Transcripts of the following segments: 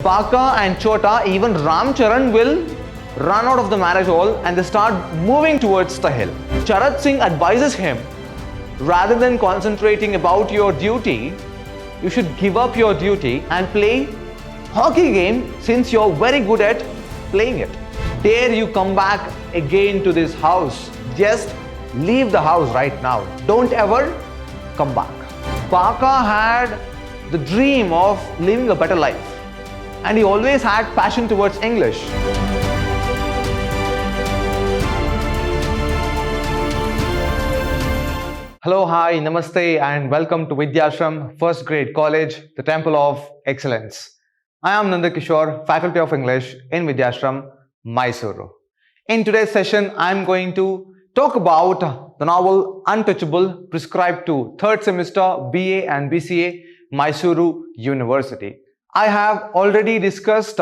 B.C.A and Chota, even Ramcharan will run out of the marriage hall and they start moving towards the hill. Charat Singh advises him, rather than concentrating about your duty, you should give up your duty and play hockey game since you're very good at playing it. Dare you come back again to this house? Just leave the house right now. Don't ever come back. B.C.A had the dream of living a better life and he always had passion towards English. Hello, hi, namaste and welcome to Vidhyaashram, first grade college, the temple of excellence. I am Nanda Kishore, faculty of English in Vidhyaashram, MYSURU. In today's session, I am going to talk about the novel Untouchable, prescribed to third semester B.A and B.C.A, MYSURU University. I have already discussed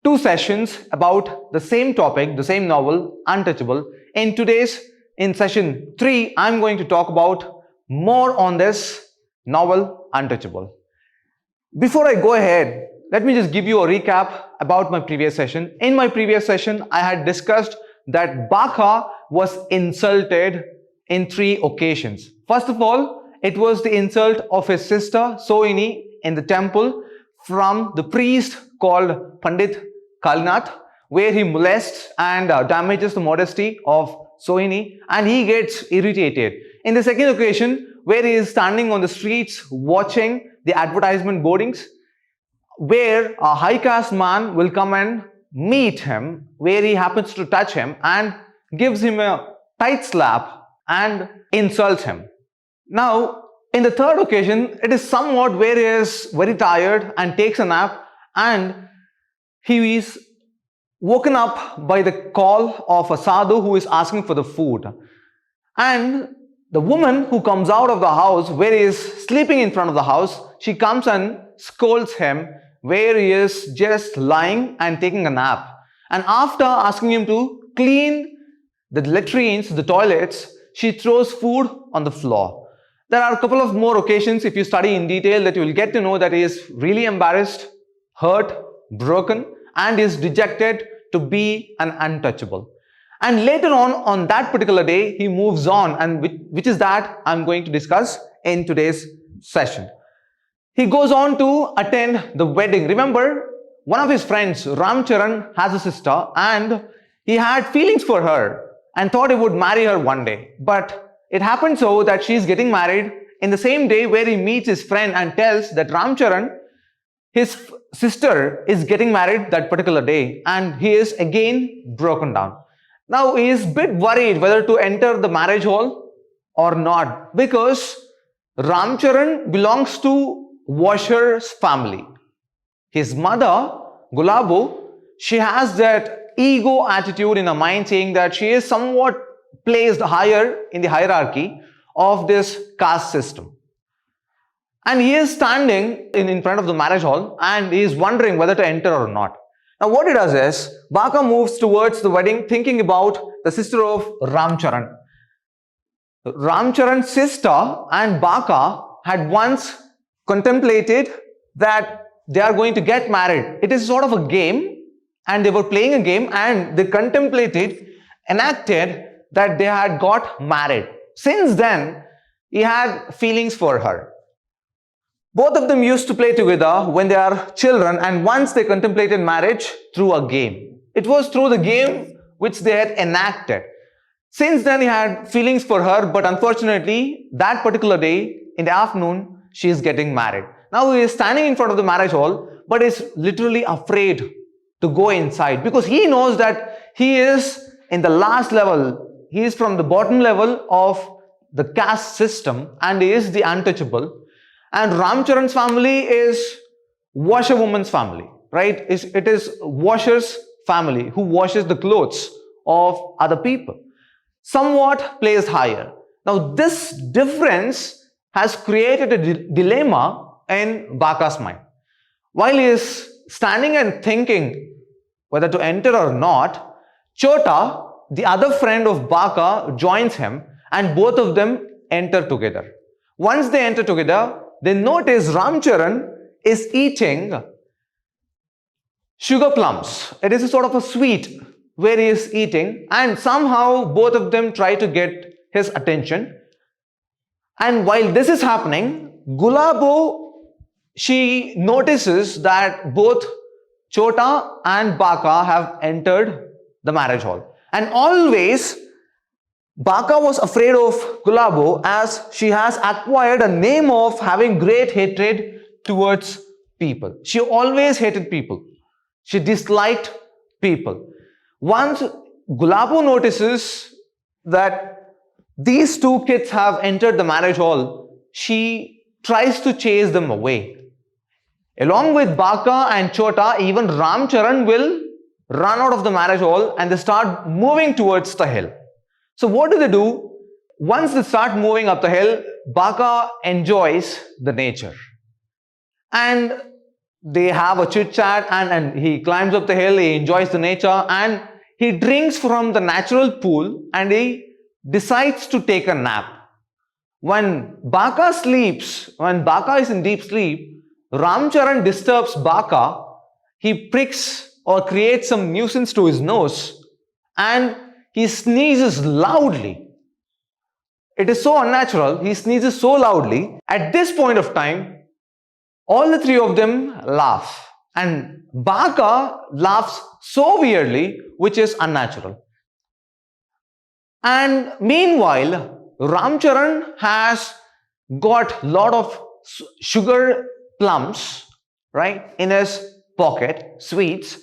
two sessions about the same topic, the same novel, Untouchable. In session 3, I am going to talk about more on this novel, Untouchable. Before I go ahead, let me just give you a recap about my previous session. In my previous session, I had discussed that B.C.A was insulted in 3 occasions. First of all, it was the insult of his sister Sohini in the temple from the priest called Pandit Kalinath, where he molests and damages the modesty of Sohini and he gets irritated. In the second occasion, where he is standing on the streets watching the advertisement boardings, where a high caste man will come and meet him, where he happens to touch him and gives him a tight slap and insults him. Now, in the third occasion, it is somewhat where he is very tired and takes a nap and he is woken up by the call of a sadhu who is asking for the food. And the woman who comes out of the house where he is sleeping in front of the house, she comes and scolds him where he is just lying and taking a nap. And after asking him to clean the latrines, the toilets, she throws food on the floor. There are a couple of more occasions, if you study in detail, that you will get to know that he is really embarrassed, hurt, broken, and is dejected to be an untouchable. And later on that particular day, he moves on, and which is that I'm going to discuss in today's session. He goes on to attend the wedding. Remember, one of his friends, Ramcharan, has a sister and he had feelings for her and thought he would marry her one day. But it happened so that she is getting married in the same day where he meets his friend and tells that Ramcharan, his sister, is getting married that particular day and he is again broken down. Now he is a bit worried whether to enter the marriage hall or not, because Ramcharan belongs to washer's family. His mother, Gulabu, she has that ego attitude in her mind saying that she is somewhat placed higher in the hierarchy of this caste system. And he is standing in front of the marriage hall and he is wondering whether to enter or not. Now what he does is, B.C.A moves towards the wedding thinking about the sister of Ramcharan. Ramcharan's sister and B.C.A had once contemplated that they are going to get married. It is sort of a game and they were playing a game and they enacted that they had got married. Since then, he had feelings for her. Both of them used to play together when they are children, and once they contemplated marriage through a game. It was through the game which they had enacted. Since then, he had feelings for her, but unfortunately, that particular day in the afternoon, she is getting married. Now he is standing in front of the marriage hall, but is literally afraid to go inside because he knows that he is in the last level. He is from the bottom level of the caste system and he is the untouchable. And Ramcharan's family is washerwoman's family, right? It is washer's family who washes the clothes of other people. Somewhat placed higher. Now this difference has created a dilemma in B.C.A's mind. While he is standing and thinking whether to enter or not, Chota, the other friend of B.C.A, joins him and both of them enter together. Once they enter together, they notice Ramcharan is eating sugar plums. It is a sort of a sweet where he is eating, and somehow both of them try to get his attention. And while this is happening, Gulabo, she notices that both Chota and B.A.C.E.A have entered the marriage hall. And always B.A.C.E.A was afraid of Gulabo as she has acquired a name of having great hatred towards people. She always hated people. She disliked people. Once Gulabo notices that these two kids have entered the marriage hall, she tries to chase them away. Along with B.A.C.E.A and Chota, even Ramcharan will run out of the marriage hall and they start moving towards the hill. So what do? Once they start moving up the hill, B.A.C.E.A enjoys the nature. And they have a chit chat, and he climbs up the hill, he enjoys the nature, and he drinks from the natural pool and he decides to take a nap. When B.A.C.E.A sleeps, when B.A.C.E.A is in deep sleep, Ramcharan disturbs B.A.C.E.A. He pricks or creates some nuisance to his nose and he sneezes loudly. It is so unnatural. He sneezes so loudly. At this point of time, all the three of them laugh. And B.A.C.E.A laughs so weirdly, which is unnatural. And meanwhile, Ramcharan has got a lot of sugar plums, right, in his pocket, sweets,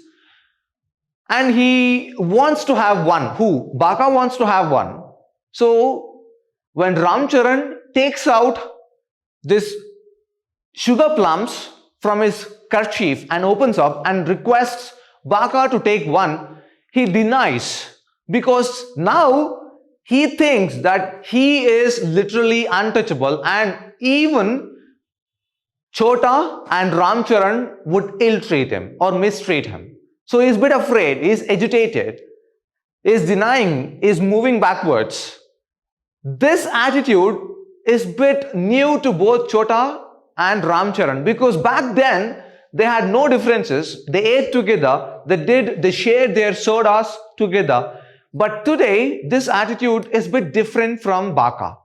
and he wants to have one. B.A.C.E.A wants to have one. So when Ramcharan takes out this sugar plums from his kerchief and opens up and requests B.A.C.E.A to take one, he denies, because now he thinks that he is literally untouchable, and even Chota and Ramcharan would ill-treat him or mistreat him. So he's a bit afraid, he's agitated, he's denying, he's moving backwards. This attitude is a bit new to both Chota and Ramcharan, because back then they had no differences. They ate together, they shared their sodas together. But today, this attitude is a bit different from B.A.C.E.A.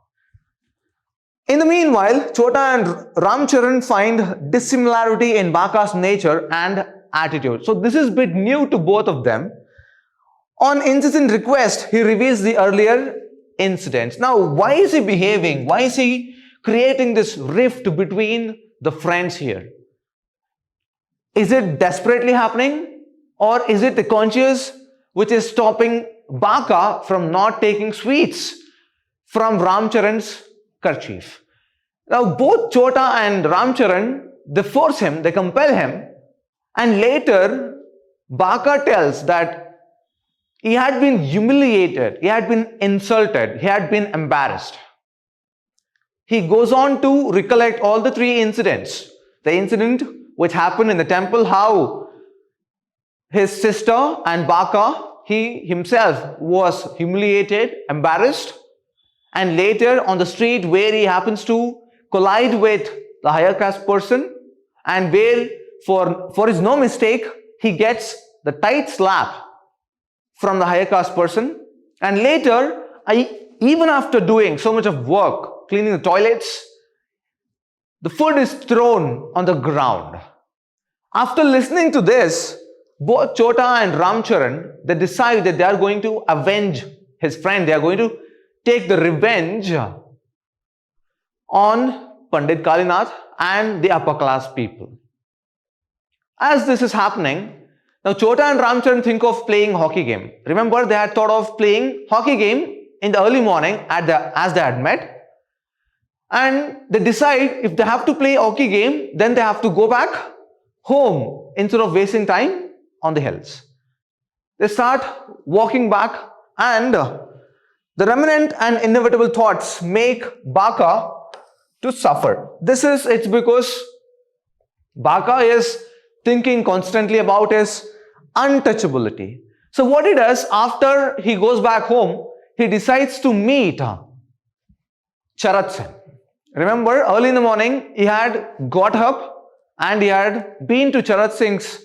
In the meanwhile, Chota and Ramcharan find dissimilarity in B.A.C.E.A's nature and attitude. So this is a bit new to both of them. On insistent request, he reveals the earlier incidents. Now, why is he behaving? Why is he creating this rift between the friends here? Is it desperately happening? Or is it the conscience which is stopping B.A.C.E.A from not taking sweets from Ramcharan's kerchief? Now, both Chota and Ramcharan, they force him, they compel him, and later B.A.C.E.A tells that he had been humiliated, he had been insulted, he had been embarrassed. He goes on to recollect all the three incidents. The incident which happened in the temple, how his sister and B.A.C.E.A, he himself was humiliated, embarrassed, and later on the street where he happens to collide with the higher caste person, and where for his no mistake he gets the tight slap from the higher caste person. And later, even after doing so much of work, cleaning the toilets, the food is thrown on the ground. After listening to this, both Chota and Ramcharan, they decide that they are going to avenge his friend. They are going to take the revenge on Pandit Kalinath and the upper class people. As this is happening, now Chota and Ramcharan think of playing hockey game. Remember, they had thought of playing hockey game in the early morning as they had met. And they decide if they have to play hockey game, then they have to go back home instead of wasting time on the hills. They start walking back, and the remnant and inevitable thoughts make B.A.C.E.A to suffer. It's because B.A.C.E.A is thinking constantly about his untouchability. So what he does, after he goes back home, he decides to meet Charat Sen. Remember, early in the morning, he had got up and he had been to Charat Singh's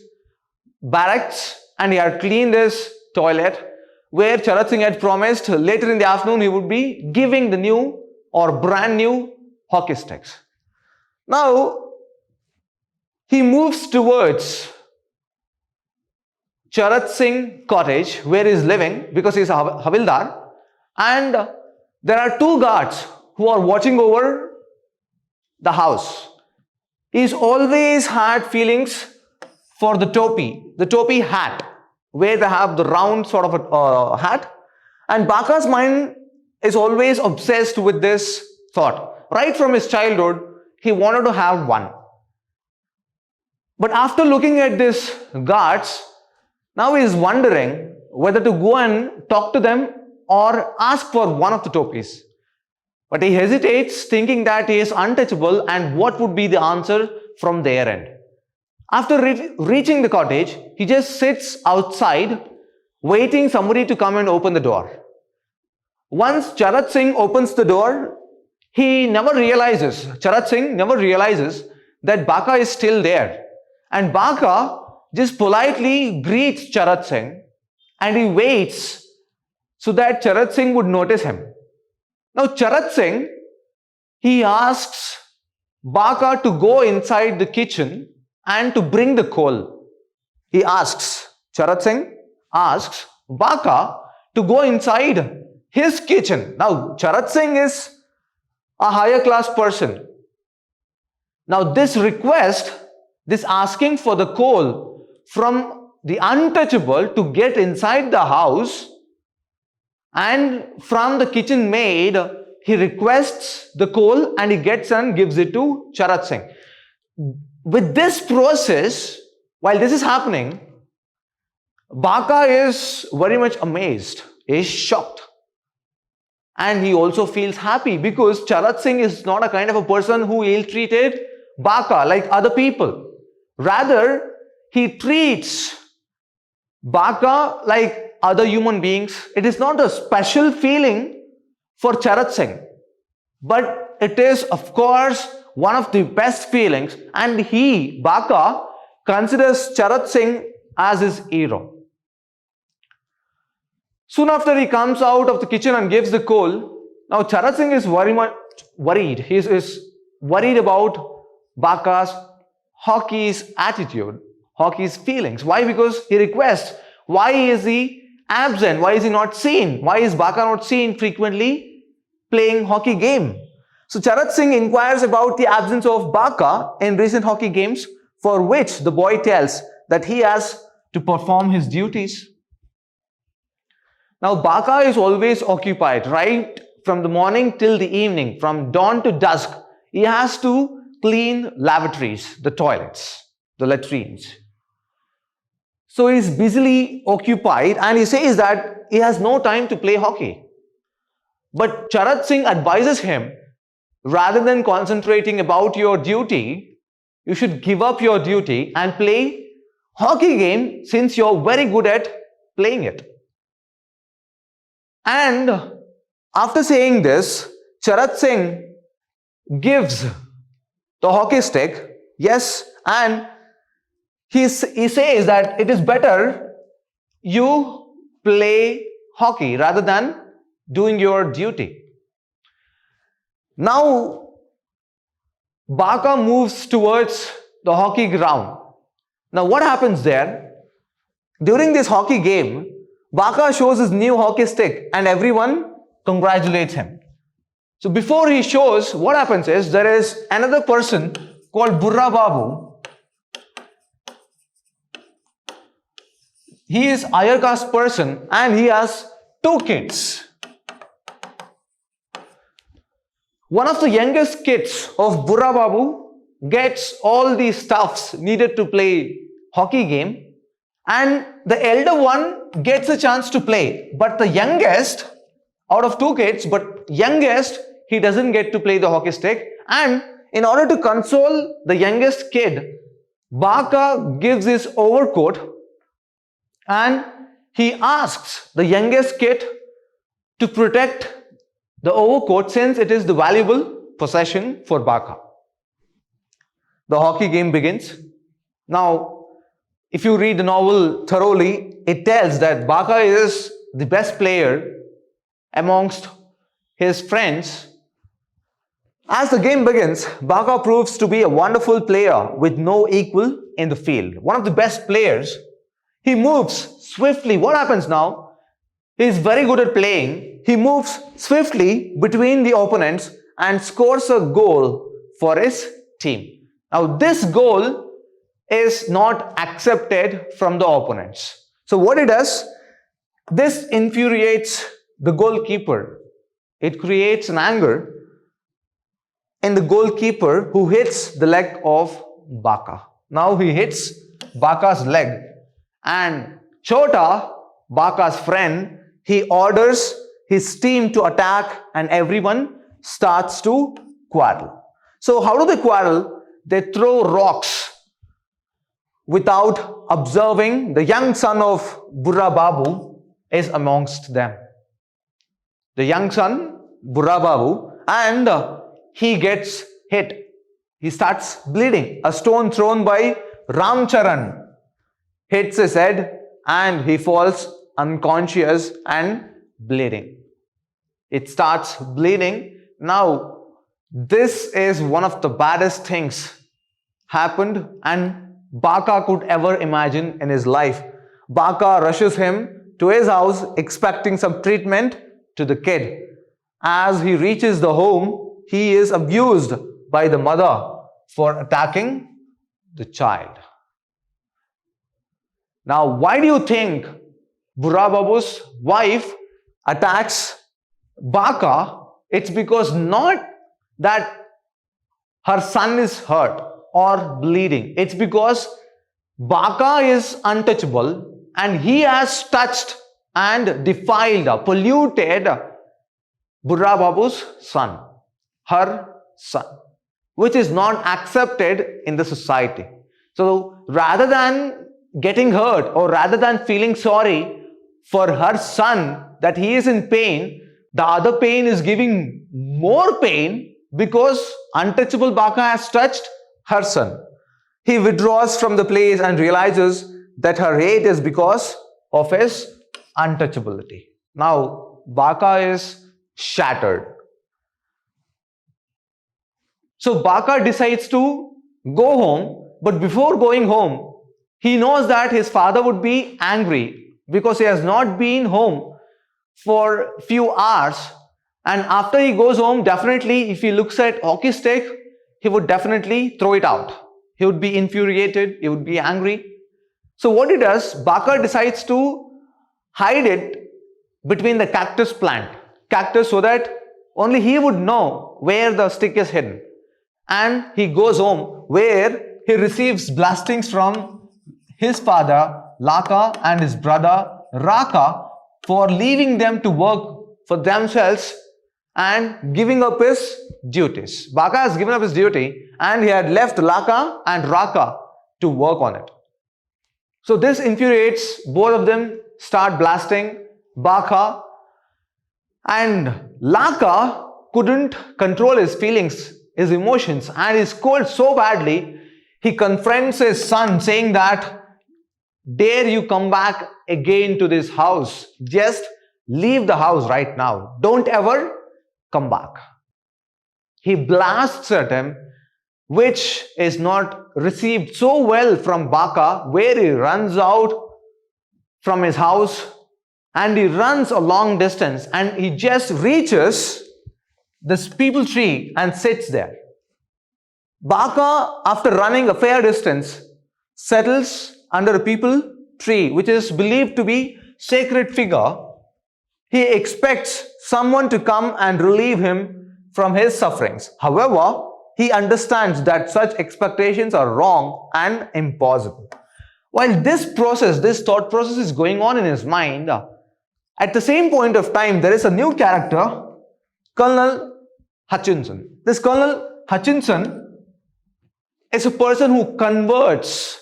barracks and he had cleaned his toilet, where Charat Singh had promised later in the afternoon he would be giving the new or brand new hockey sticks. Now, he moves towards Charat Singh cottage where he is living because he is a Havildar, and there are two guards who are watching over the house. He's always had feelings for the topi hat, where they have the round sort of a hat, and Baka's mind is always obsessed with this thought. Right from his childhood, he wanted to have one. But after looking at these guards, now he is wondering whether to go and talk to them or ask for one of the topis. But he hesitates, thinking that he is untouchable and what would be the answer from their end. After reaching the cottage, he just sits outside waiting somebody to come and open the door. Once Charat Singh opens the door, Charat Singh never realizes that Baka is still there. And Baka just politely greets Charat Singh and he waits so that Charat Singh would notice him. Now Charat Singh, he asks Baka to go inside the kitchen and to bring the coal. Charat Singh asks Baka to go inside his kitchen. Now Charat Singh is a higher class person. Now this request, this asking for the coal from the untouchable to get inside the house, and from the kitchen maid, he requests the coal and he gets and gives it to Charat Singh. With this process, while this is happening, Baka is very much amazed, is shocked. And he also feels happy because Charat Singh is not a kind of a person who ill-treated Baka like other people. Rather, he treats Baka like other human beings. It is not a special feeling for Charat Singh, but it is, of course, one of the best feelings, and Baka, considers Charat Singh as his hero. Soon after he comes out of the kitchen and gives the coal, now Charat Singh is very much worried. He is worried about Baka's hockey's attitude, hockey's feelings. Why? Because he requests, why is he absent? Why is he not seen? Why is Baka not seen frequently playing hockey game? So Charat Singh inquires about the absence of Baka in recent hockey games, for which the boy tells that he has to perform his duties. Now Baka is always occupied, right from the morning till the evening, from dawn to dusk. He has to clean lavatories, the toilets, the latrines. So he is busily occupied and he says that he has no time to play hockey. But Charat Singh advises him, rather than concentrating about your duty, you should give up your duty and play hockey game since you're very good at playing it. And after saying this, Charat Singh gives the hockey stick, yes, and he says that it is better you play hockey rather than doing your duty. Now, Baka moves towards the hockey ground. Now, what happens there? During this hockey game, Baka shows his new hockey stick and everyone congratulates him. So before he shows, what happens is there is another person called Burra Babu. He is a higher caste person and he has two kids. One of the youngest kids of Burra Babu gets all the stuffs needed to play hockey game, and the elder one gets a chance to play. But the youngest, out of two kids, but youngest, he doesn't get to play the hockey stick. And in order to console the youngest kid, Baka gives his overcoat and he asks the youngest kid to protect the overcoat since it is the valuable possession for Baka. The hockey game begins. Now, if you read the novel thoroughly, it tells that B.A.C.E.A is the best player amongst his friends. As the game begins, B.A.C.E.A proves to be a wonderful player with no equal in the field. One of the best players. He moves swiftly. What happens now? He is very good at playing. He moves swiftly between the opponents and scores a goal for his team. Now, this goal is not accepted from the opponents. So, what it does? This infuriates the goalkeeper. It creates an anger in the goalkeeper who hits the leg of B.A.C.E.A. Now, he hits B.A.C.E.A's leg. And Chota, B.A.C.E.A's friend, he orders his team to attack and everyone starts to quarrel. So how do they quarrel? They throw rocks without observing the young son of Burra Babu is amongst them. The young son, Burra Babu, and he gets hit. He starts bleeding. A stone thrown by Ramcharan hits his head and he falls unconscious and bleeding. It starts bleeding. Now, this is one of the baddest things happened and B.A.C.E.A could ever imagine in his life. B.A.C.E.A rushes him to his house expecting some treatment to the kid. As he reaches the home, he is abused by the mother for attacking the child. Now, why do you think Burra Babu's wife attacks B.A.C.E.A? It's because not that her son is hurt or bleeding. It's because B.A.C.E.A is untouchable and he has touched and defiled, polluted Burra Babu's son, her son, which is not accepted in the society. So, rather than getting hurt or rather than feeling sorry for her son that he is in pain, the other pain is giving more pain because untouchable B.A.C.E.A has touched her son. He withdraws from the place and realizes that her hate is because of his untouchability. Now, B.A.C.E.A is shattered. So, B.A.C.E.A decides to go home, but before going home, he knows that his father would be angry because he has not been home for a few hours. And after he goes home, definitely if he looks at hockey stick, he would definitely throw it out. He would be infuriated, he would be angry. So what he does, B.A.C.E.A decides to hide it between the cactus plant. Cactus so that only he would know where the stick is hidden. And he goes home where he receives blastings from his father, Laka, and his brother, Raka, for leaving them to work for themselves and giving up his duties. B.A.C.E.A has given up his duty and he had left Laka and Raka to work on it. So this infuriates both of them, start blasting B.A.C.E.A, and Laka couldn't control his feelings, his emotions, and he scolds so badly, he confronts his son saying that, "Dare you come back again to this house? Just leave the house right now. Don't ever come back." He blasts at him, which is not received so well from B.A.C.E.A, where he runs out from his house and he runs a long distance and he just reaches this peepal tree and sits there. B.A.C.E.A, after running a fair distance, settles under a peepal tree, which is believed to be sacred figure. He expects someone to come and relieve him from his sufferings. However, he understands that such expectations are wrong and impossible. While this thought process is going on in his mind, at the same point of time, there is a new character, Colonel Hutchinson. This Colonel Hutchinson is a person who converts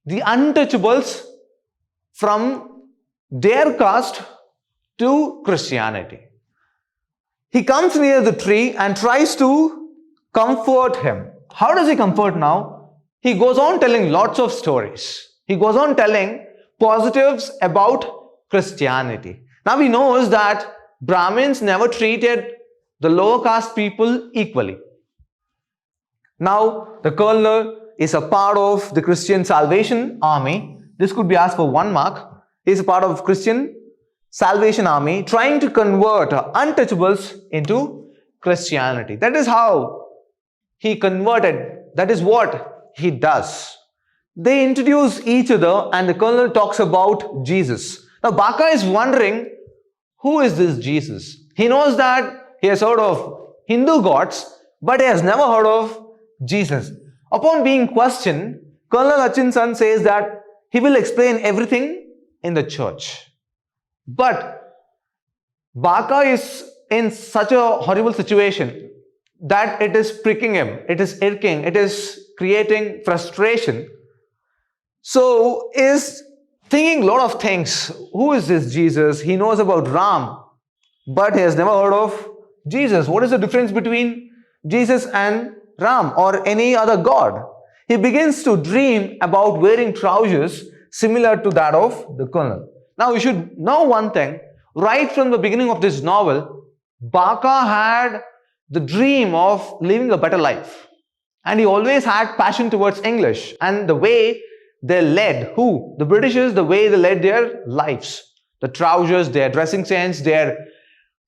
the untouchables from their caste to Christianity. He comes near the tree and tries to comfort him. How does he comfort now? He goes on telling lots of stories. He goes on telling positives about Christianity. Now he knows that Brahmins never treated the lower caste people equally. Now the colonel is a part of the Christian Salvation Army. This could be asked for 1 mark. He is a part of Christian Salvation Army trying to convert untouchables into Christianity. That is how he converted. That is what he does. They introduce each other and the colonel talks about Jesus. Now B.A.C.E.A is wondering, who is this Jesus? He knows that he has heard of Hindu gods, but he has never heard of Jesus. Upon being questioned, Colonel Hutchinson says that he will explain everything in the church. But B.A.C.E.A is in such a horrible situation that it is pricking him, it is irking, it is creating frustration. So is thinking a lot of things. Who is this Jesus? He knows about Ram, but he has never heard of Jesus. What is the difference between Jesus and Ram or any other god? He begins to dream about wearing trousers similar to that of the colonel. Now you should know one thing. Right from the beginning of this novel, B.A.C.E.A had the dream of living a better life. And he always had passion towards English and the way they led, the Britishers, the way they led their lives. The trousers, their dressing sense, their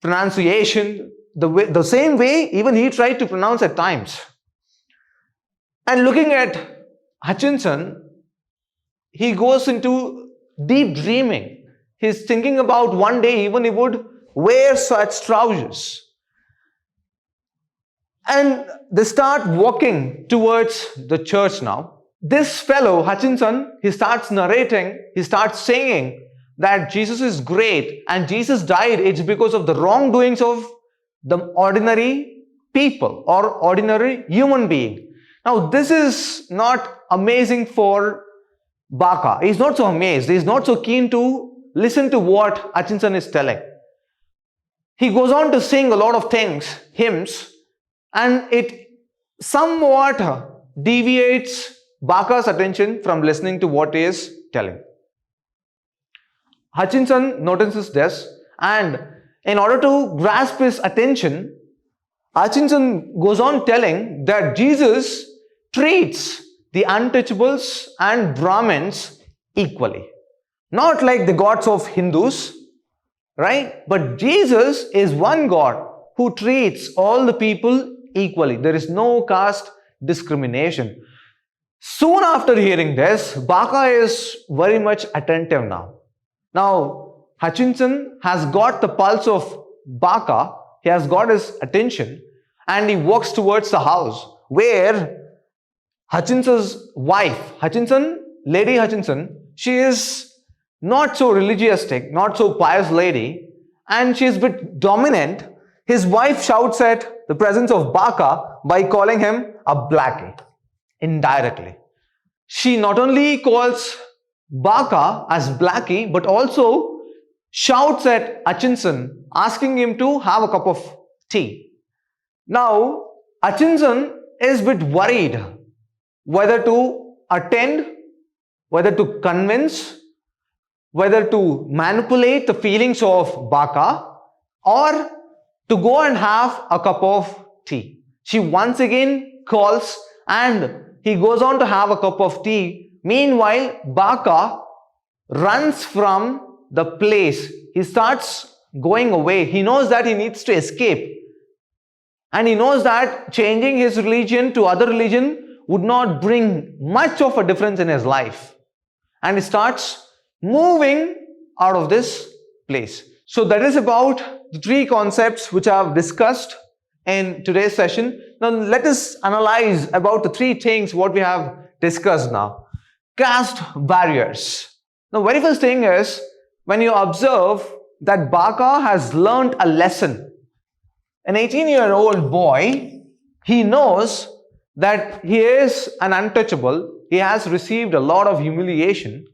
pronunciation, the same way even he tried to pronounce at times. And looking at Hutchinson, he goes into deep dreaming. He's thinking about one day even he would wear such trousers. And they start walking towards the church now. This fellow, Hutchinson, he starts narrating, he starts saying that Jesus is great and Jesus died, it's because of the wrongdoings of the ordinary people or ordinary human being. Now this is not amazing for B.A.C.E.A. He's not so amazed, he's not so keen to listen to what Hutchinson is telling. He goes on to sing a lot of things, hymns, and it somewhat deviates B.A.C.E.A.'s attention from listening to what he is telling. Hutchinson notices this, and in order to grasp his attention, Hutchinson goes on telling that Jesus treats the untouchables and Brahmins equally. Not like the gods of Hindus, right? But Jesus is one God who treats all the people equally. There is no caste discrimination. Soon after hearing this, B.A.C.E.A is very much attentive now. Now, Hutchinson has got the pulse of B.A.C.E.A. He has got his attention and he walks towards the house where Hutchinson's wife, Lady Hutchinson, she is not so religious-tic, not so pious lady, and she is a bit dominant. His wife shouts at the presence of B.A.C.E.A by calling him a blackie, indirectly. She not only calls B.A.C.E.A as blackie, but also shouts at Hutchinson, asking him to have a cup of tea. Now, Hutchinson is a bit worried whether to attend, whether to convince, whether to manipulate the feelings of B.A.C.E.A or to go and have a cup of tea. She once again calls and he goes on to have a cup of tea. Meanwhile, B.A.C.E.A runs from the place. He starts going away. He knows that he needs to escape. And he knows that changing his religion to other religion would not bring much of a difference in his life. And he starts moving out of this place. So that is about the three concepts which I have discussed in today's session. Now let us analyze about the three things what we have discussed now. Caste barriers. The very first thing is when you observe that B.A.C.E.A has learned a lesson. An 18-year-old boy, he knows that he is an untouchable. He has received a lot of humiliation.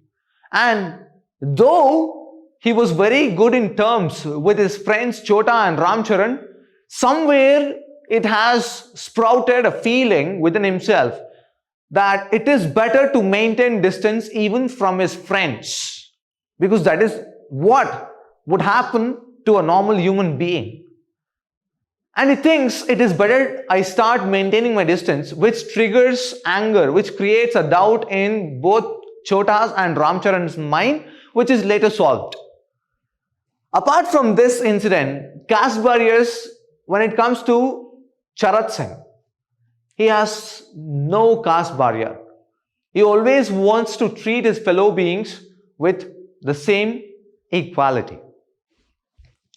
And though he was very good in terms with his friends Chota and Ramcharan, somewhere it has sprouted a feeling within himself that it is better to maintain distance even from his friends, because that is what would happen to a normal human being. And he thinks it is better I start maintaining my distance, which triggers anger, which creates a doubt in both Chota's and Ramcharan's mind, which is later solved. Apart from this incident, caste barriers, when it comes to Charat Singh, he has no caste barrier. He always wants to treat his fellow beings with the same equality.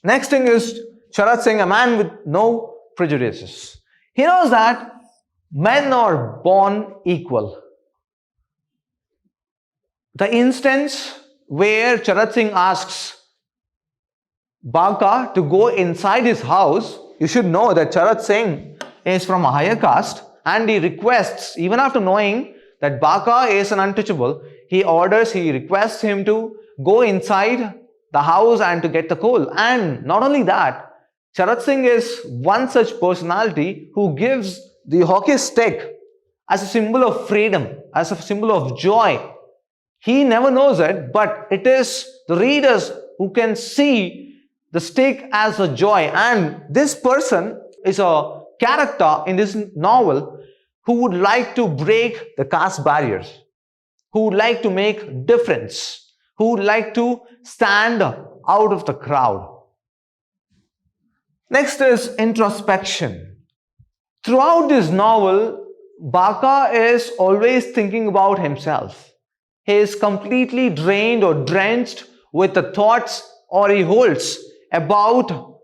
Next thing is Charat Singh, a man with no prejudices. He knows that men are born equal. The instance where Charat Singh asks B.A.C.E.A.B.A to go inside his house, you should know that Charat Singh is from a higher caste, and he requests, even after knowing that B.A.C.E.A.B.A is an untouchable, he requests him to go inside the house and to get the coal. And not only that, Charat Singh is one such personality who gives the hockey stick as a symbol of freedom, as a symbol of joy. He never knows it, but it is the readers who can see the stick as a joy. And this person is a character in this novel who would like to break the caste barriers, who would like to make difference, who would like to stand out of the crowd. Next is introspection. Throughout this novel, B.A.C.E.A.B.A is always thinking about himself. He is completely drained or drenched with the thoughts or he holds about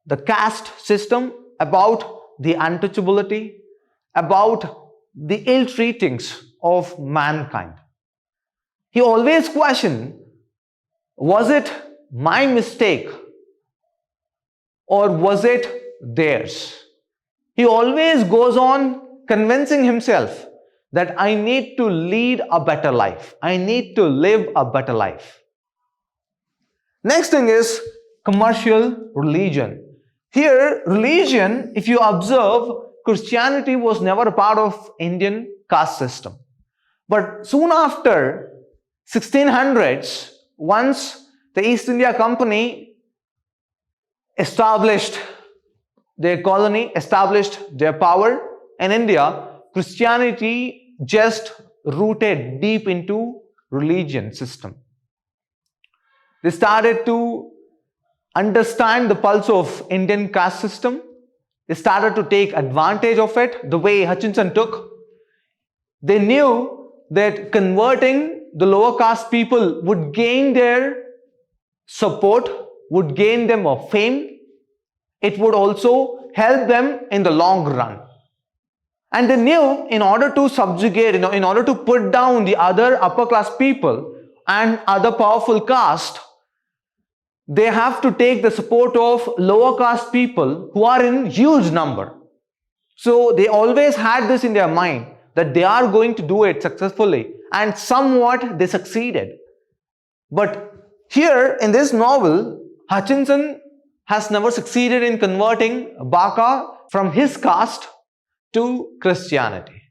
the caste system, about the untouchability, about the ill-treatings of mankind. He always questions, was it my mistake or was it theirs? He always goes on convincing himself that I need to lead a better life. I need to live a better life. Next thing is commercial religion. Here, religion, if you observe, Christianity was never a part of Indian caste system. But soon after 1600s, once the East India Company established their colony, established their power in India, Christianity just rooted deep into religion system. They started to understand the pulse of Indian caste system. They started to take advantage of it the way Hutchinson took. They knew that converting the lower caste people would gain their support, would gain them a fame. It would also help them in the long run. And they knew in order to subjugate, in order to put down the other upper class people and other powerful caste, they have to take the support of lower caste people who are in huge number. So they always had this in their mind that they are going to do it successfully, and somewhat they succeeded. But here in this novel, Hutchinson has never succeeded in converting B.A.C.E.A.B.A from his caste to Christianity.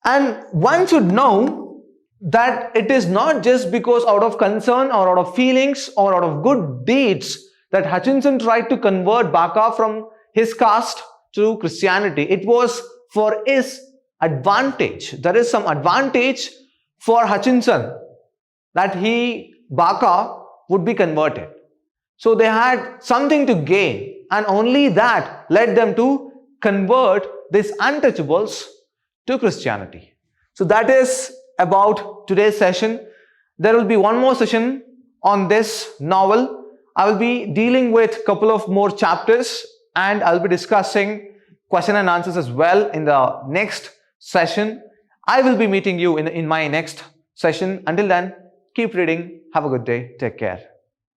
And one should know that it is not just because out of concern or out of feelings or out of good deeds that Hutchinson tried to convert B.A.C.E.A.B.A from his caste to Christianity. It was for his advantage. There is some advantage for Hutchinson that B.A.C.E.A.B.A would be converted. So they had something to gain, and only that led them to convert these untouchables to Christianity. So that is about today's session. There will be one more session on this novel. I will be dealing with a couple of more chapters, and I'll be discussing question and answers as well in the next session. I will be meeting you in my next session. Until then, keep reading. Have a good day. Take care.